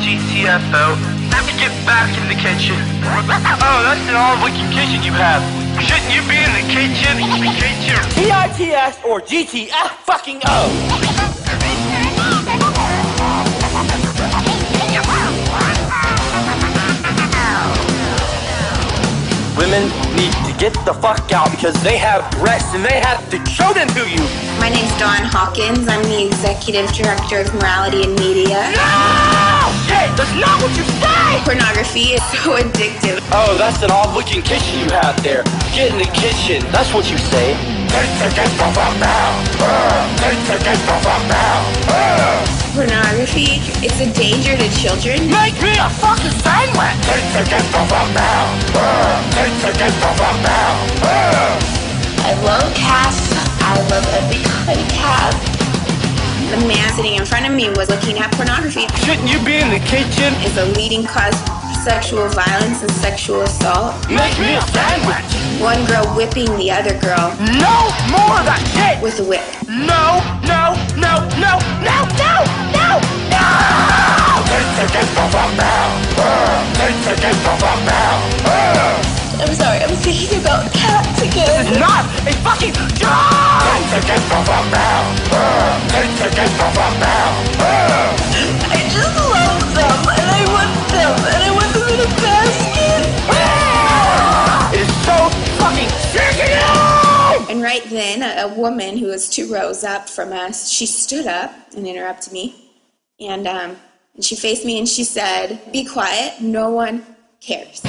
GTFO. Let me get back in the kitchen. Oh, that's an all-looking kitchen you have. Shouldn't you be in the kitchen? TITS or GTF fucking O. Women need to get the fuck out because they have breasts and they have to show them to you. My name's Dawn Hawkins. I'm the Executive Director of Morality and Media. No! Shit, that's not what you say! Pornography is so addictive. Oh, that's an odd-looking kitchen you have there. Get in the kitchen, that's what you say. Need to get the fuck out! Need to get the fuck out! Pornography, it's a danger to children. Make me a fucking sandwich! Need to get the fuck out! Need to get the fuck out! I love cats. I love every kind of cat. The man sitting in front of me was looking at pornography. Shouldn't you be in the kitchen? It's a leading cause of sexual violence and sexual assault. Make me a sandwich! One girl whipping the other girl No more of that shit! with a whip. No, no, no, no, no, no, no, no! Need to get the fuck out! Need to get the fuck out! I'm sorry, I'm thinking about cats again. It's not a fucking job! Need to get the fuck out! Need to get the fuck out! I just love them, and I want them, and I want them in a basket. It is so fucking sickening! And right then, a woman who was 2 rows up from us, she stood up and interrupted me. And she faced me and she said, "Be quiet, no one cares."